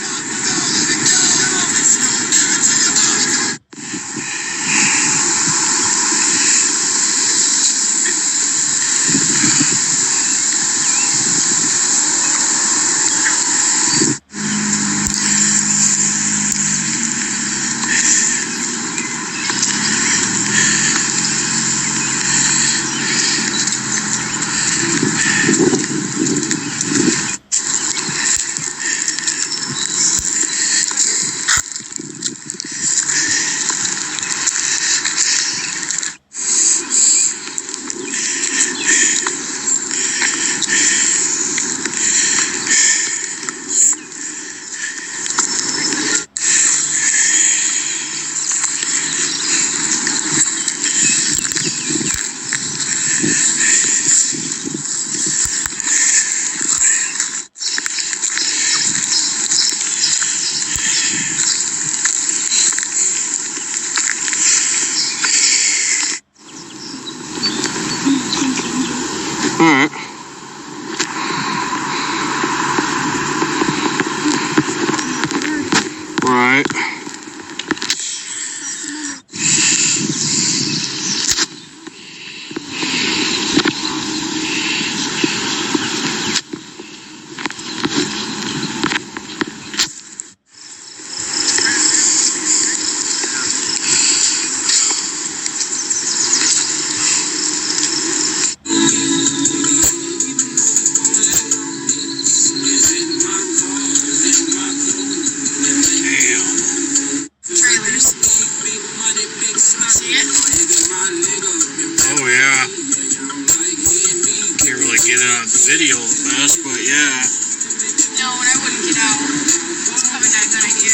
Alright. Right. Trailers. See it? Oh yeah. Can't really get it on video the best, but yeah. No, and I wouldn't get out. It's probably not a good idea.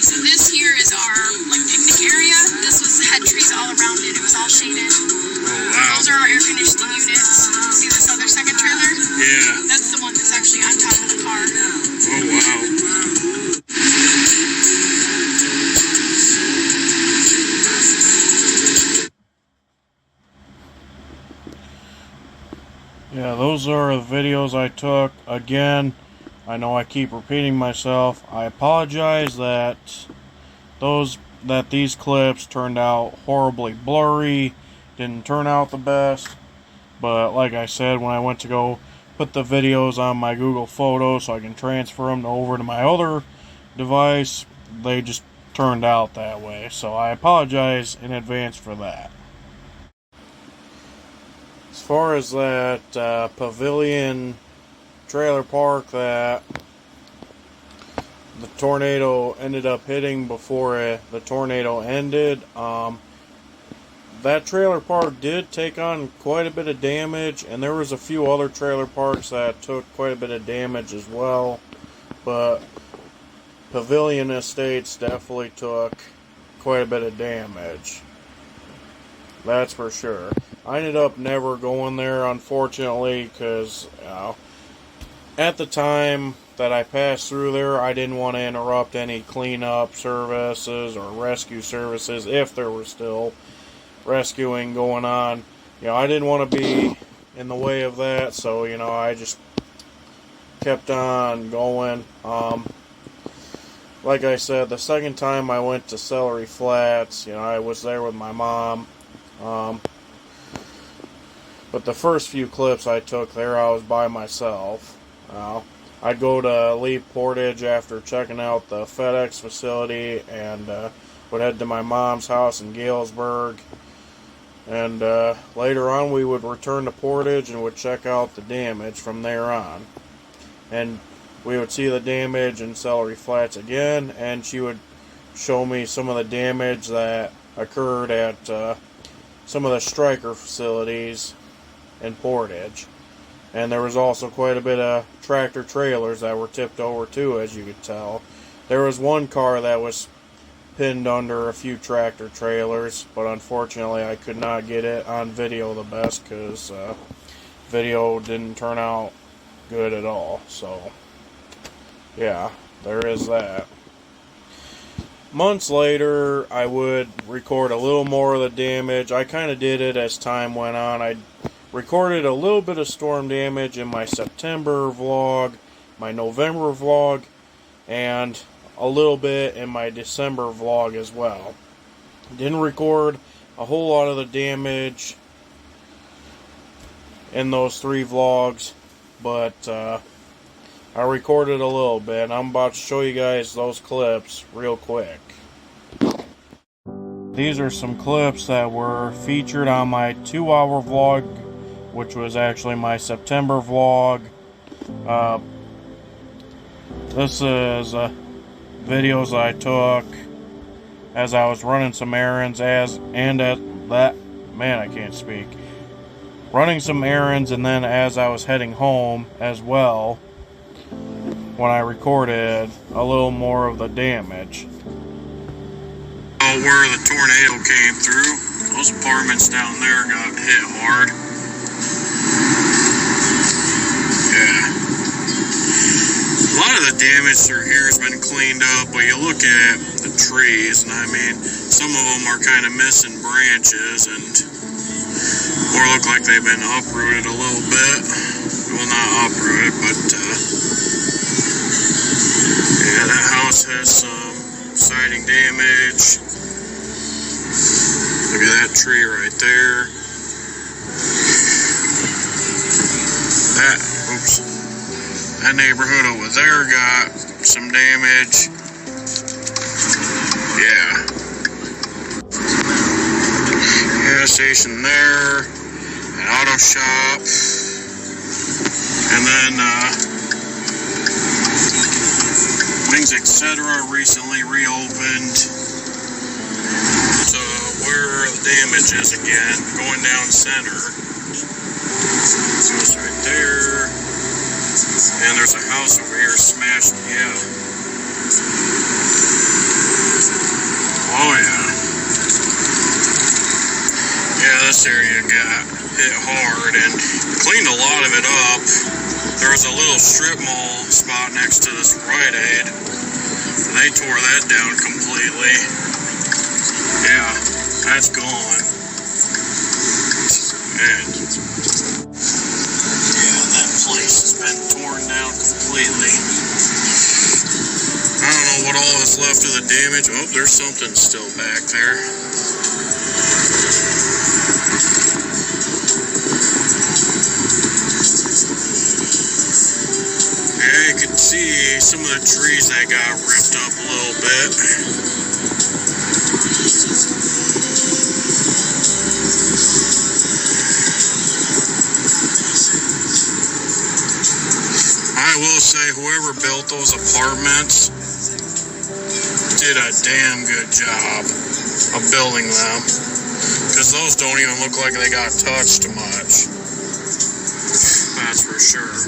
So this here is our picnic area. This was had trees all around it. It was all shaded. Oh wow. Those are our air conditioning units. See this other second trailer? Yeah. That's the one that's actually on top of the car. Oh wow. Yeah, those are the videos I took. Again, I know I keep repeating myself. I apologize that these clips turned out horribly blurry, didn't turn out the best. But like I said, when I went to go put the videos on my Google Photos so I can transfer them over to my other device, they just turned out that way. So I apologize in advance for that. As far as that pavilion trailer park that the tornado ended up hitting before the tornado ended, that trailer park did take on quite a bit of damage, and there was a few other trailer parks that took quite a bit of damage as well, but Pavilion Estates definitely took quite a bit of damage. That's for sure. I ended up never going there, unfortunately, because at the time that I passed through there, I didn't want to interrupt any cleanup services or rescue services if there were still rescuing going on. I didn't want to be in the way of that, so I just kept on going. Like I said, the second time I went to Celery Flats, I was there with my mom. But the first few clips I took there, I was by myself. I'd go to leave Portage after checking out the FedEx facility and would head to my mom's house in Galesburg. And later on, we would return to Portage and would check out the damage from there on. And we would see the damage in Celery Flats again, and she would show me some of the damage that occurred at some of the Stryker facilities in Portage. And there was also quite a bit of tractor trailers that were tipped over too, as you could tell. There was one car that was pinned under a few tractor trailers, but unfortunately I could not get it on video the best because video didn't turn out good at all. So yeah, there is that. Months later, I would record a little more of the damage. I kind of did it as time went on. I recorded a little bit of storm damage in my September vlog, my November vlog, and a little bit in my December vlog as well. Didn't record a whole lot of the damage in those 3 vlogs, but I recorded a little bit, and I'm about to show you guys those clips real quick. These are some clips that were featured on my 2-hour vlog, which was actually my September vlog. This is videos I took as I was running some errands, running some errands, and then as I was heading home as well, when I recorded a little more of the damage. Where the tornado came through, those apartments down there got hit hard. Yeah. A lot of the damage through here has been cleaned up, but you look at the trees, and I mean, some of them are kind of missing branches, and or look like they've been uprooted a little bit. Well, not uprooted, but yeah, that house has some siding damage. Look at that tree right there. That neighborhood over there got some damage. Yeah. Gas station there, an auto shop, and then Wings Etc. recently reopened. So where the damage is again, going down center. So it's right there. And there's a house over here smashed. Yeah. Oh yeah. Yeah, this area got hit hard and cleaned a lot of it up. There was a little strip mall spot next to this Rite Aid. And they tore that down completely. Yeah, that's gone. Man. Yeah, that place has been torn down completely. I don't know what all is left of the damage. Oh, there's something still back there. Yeah, you can see some of the trees that got ripped up a little bit. I will say whoever built those apartments did a damn good job of building them, because those don't even look like they got touched much. That's for sure.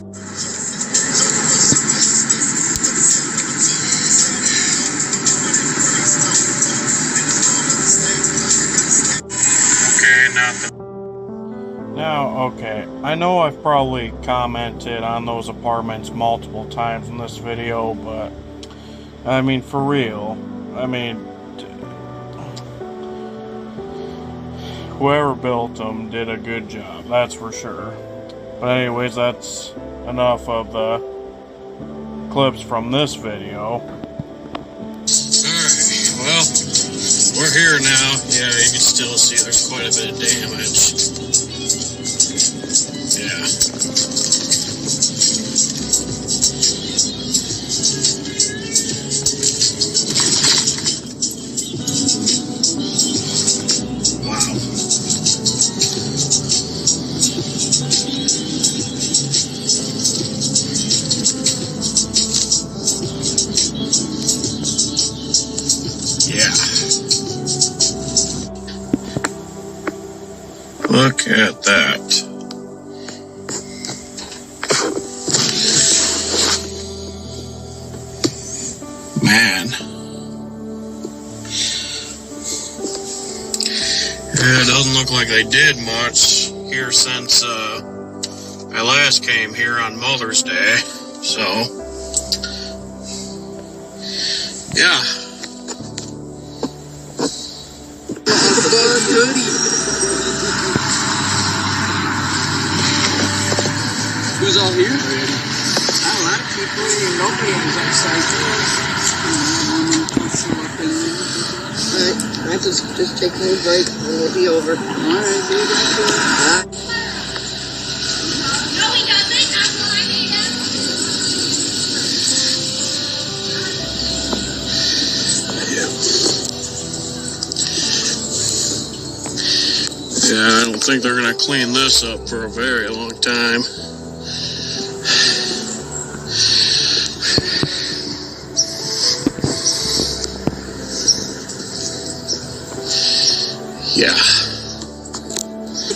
Okay, nothing. Now, okay, I know I've probably commented on those apartments multiple times in this video, but, I mean, for real, I mean, whoever built them did a good job, that's for sure. But anyways, that's enough of the clips from this video. Alright, well, we're here now. Yeah, you can still see there's quite a bit of damage. Yeah. Wow. Yeah. Look at that. Man. Yeah, it doesn't look like they did much here since I last came here on Mother's Day. So, yeah. Who's all here? A lot of people, and nobody on that side. Alright, just take a little break and we'll be over. Alright, dude, that's good. No, he doesn't. I'm going to him. Yeah, I don't think they're gonna clean this up for a very long time. Yeah.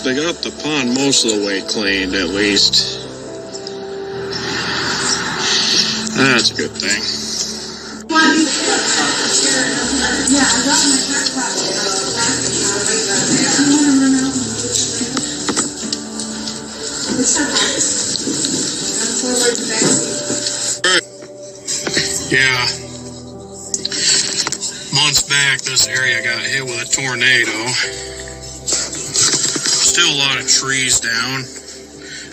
They got the pond most of the way cleaned, at least. That's a good thing. Yeah. Months back, this area got hit with a tornado. still a lot of trees down.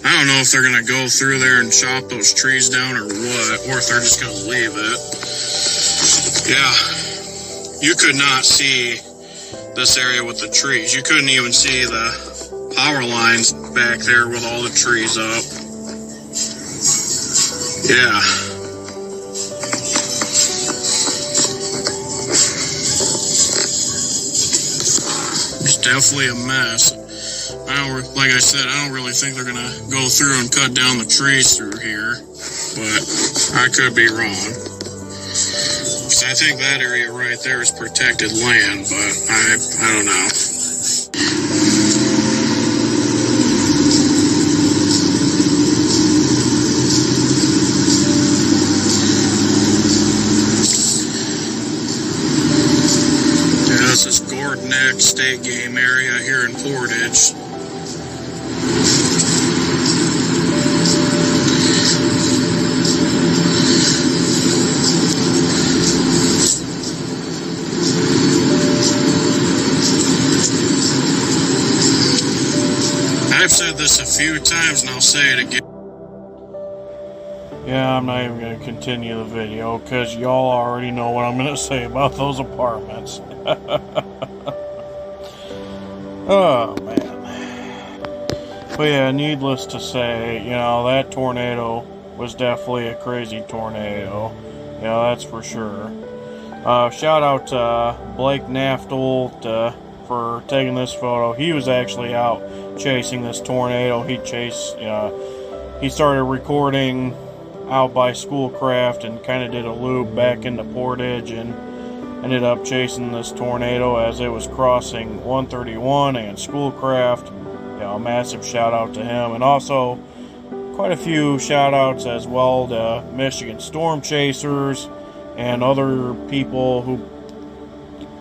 I don't know if they're going to go through there and chop those trees down or what, or if they're just going to leave it. Yeah, you could not see this area with the trees. You couldn't even see the power lines back there with all the trees up. Yeah. It's definitely a mess. Like I said, I don't really think they're gonna go through and cut down the trees through here, but I could be wrong. Because I think that area right there is protected land, but I don't know. Yeah, this is Gordon Neck State Game Area here in Portage. I've said this a few times and I'll say it again. Yeah, I'm not even going to continue the video because y'all already know what I'm going to say about those apartments. Oh, man. But yeah, needless to say, you know, that tornado was definitely a crazy tornado. Yeah, that's for sure. Shout out to Blake Naftold for taking this photo. He was actually out chasing this tornado. He started recording out by Schoolcraft and kind of did a loop back into Portage and ended up chasing this tornado as it was crossing 131 and Schoolcraft. You know, a massive shout out to him, and also quite a few shout outs as well to Michigan Storm Chasers and other people who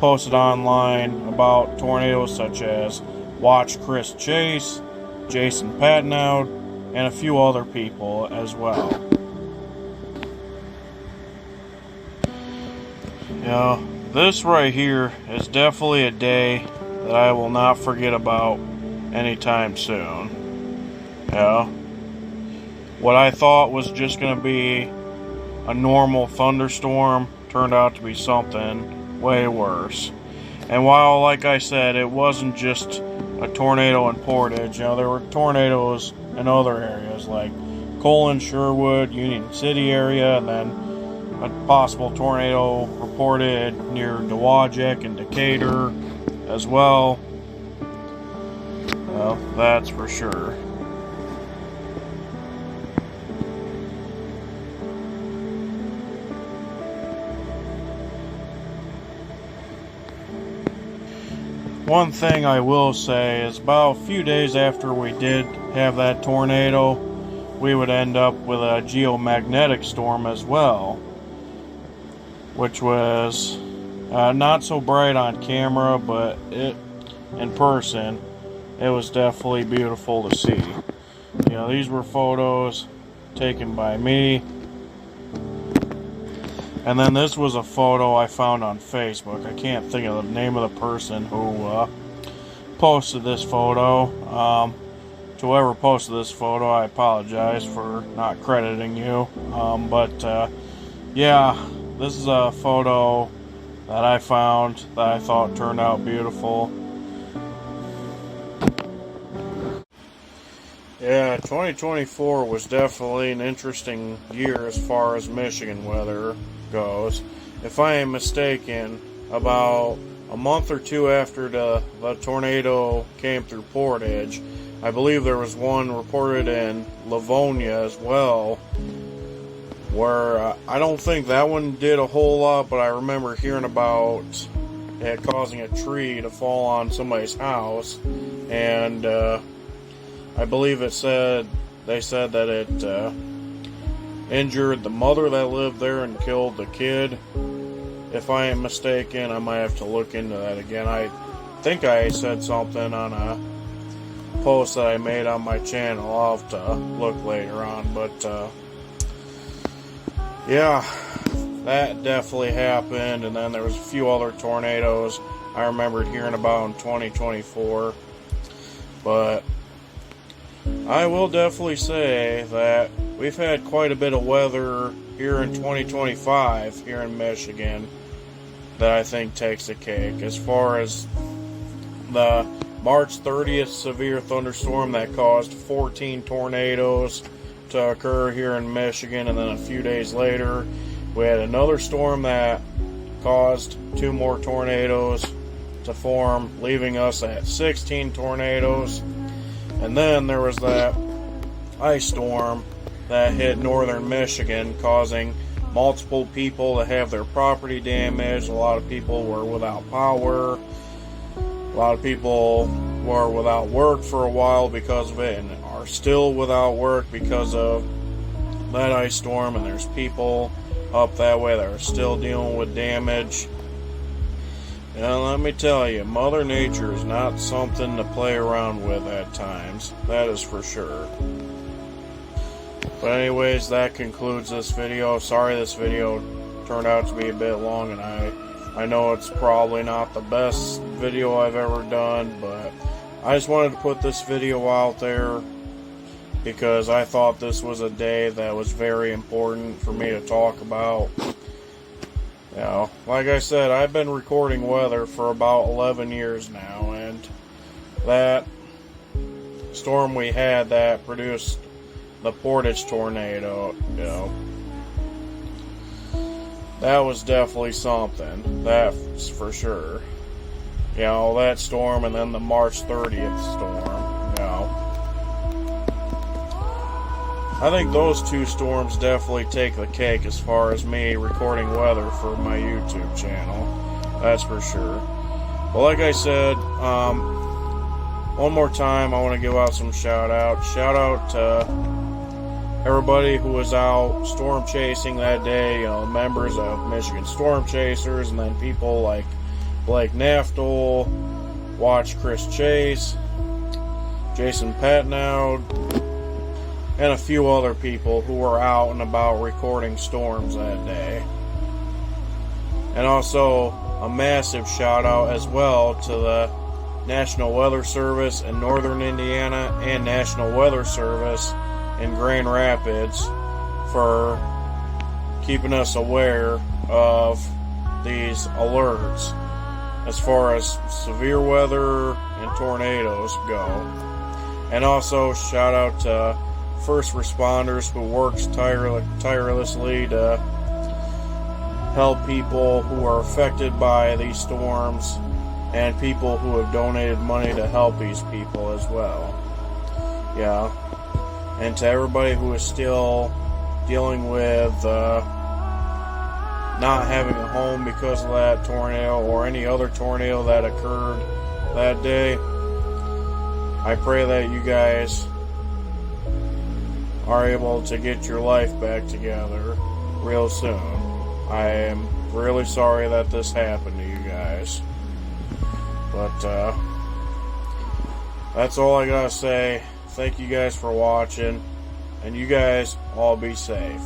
posted online about tornadoes, such as Watch Chris Chase, Jason Patnow, and a few other people as well. You know, this right here is definitely a day that I will not forget about anytime soon. You know, what I thought was just going to be a normal thunderstorm turned out to be something way worse. And while, like I said, it wasn't just a tornado in Portage, you know, there were tornadoes in other areas like Colon, Sherwood, Union City area, and then a possible tornado reported near Dowagiac and Decatur as well. Well, that's for sure. One thing I will say is about a few days after we did have that tornado, we would end up with a geomagnetic storm as well, which was not so bright on camera, but in person, it was definitely beautiful to see. You know, these were photos taken by me. And then this was a photo I found on Facebook. I can't think of the name of the person who posted this photo. To whoever posted this photo, I apologize for not crediting you. Yeah, this is a photo that I found that I thought turned out beautiful. Yeah, 2024 was definitely an interesting year as far as Michigan weather goes. If I am mistaken, about a month or two after the tornado came through Portage, I believe there was one reported in Livonia as well, where I don't think that one did a whole lot, but I remember hearing about it causing a tree to fall on somebody's house, and I believe they said that it injured the mother that lived there and killed the kid. If I am mistaken, I might have to look into that again. I think I said something on a post that I made on my channel. I'll have to look later on, but yeah, that definitely happened. And then there was a few other tornadoes I remembered hearing about in 2024. But I will definitely say that we've had quite a bit of weather here in 2025 here in Michigan that I think takes the cake. As far as the March 30th severe thunderstorm that caused 14 tornadoes to occur here in Michigan, and then a few days later we had another storm that caused 2 more tornadoes to form, leaving us at 16 tornadoes. And then there was that ice storm that hit northern Michigan, causing multiple people to have their property damaged. A lot of people were without power. A lot of people were without work for a while because of it, and are still without work because of that ice storm. And there's people up that way that are still dealing with damage. And let me tell you, Mother Nature is not something to play around with at times. That is for sure. But anyways, that concludes this video. Sorry this video turned out to be a bit long, and I know it's probably not the best video I've ever done, but I just wanted to put this video out there because I thought this was a day that was very important for me to talk about. You know, like I said, I've been recording weather for about 11 years now, and that storm we had that produced the Portage tornado, you know, that was definitely something. That's for sure. You know, that storm, and then the March 30th storm, you know. I think those 2 storms definitely take the cake as far as me recording weather for my YouTube channel. That's for sure. But like I said, one more time I want to give out some shout outs. Shout out to everybody who was out storm chasing that day, you know, members of Michigan Storm Chasers, and then people like Blake Naftel, Watch Chris Chase, Jason Patnow, and a few other people who were out and about recording storms that day. And also a massive shout out as well to the National Weather Service in Northern Indiana and National Weather Service in Grand Rapids for keeping us aware of these alerts as far as severe weather and tornadoes go. And also shout out to first responders who works tirelessly to help people who are affected by these storms, and people who have donated money to help these people as well. Yeah. And to everybody who is still dealing with not having a home because of that tornado or any other tornado that occurred that day, I pray that you guys are able to get your life back together real soon. I am really sorry that this happened to you guys. But that's all I gotta say. Thank you guys for watching, and you guys all be safe.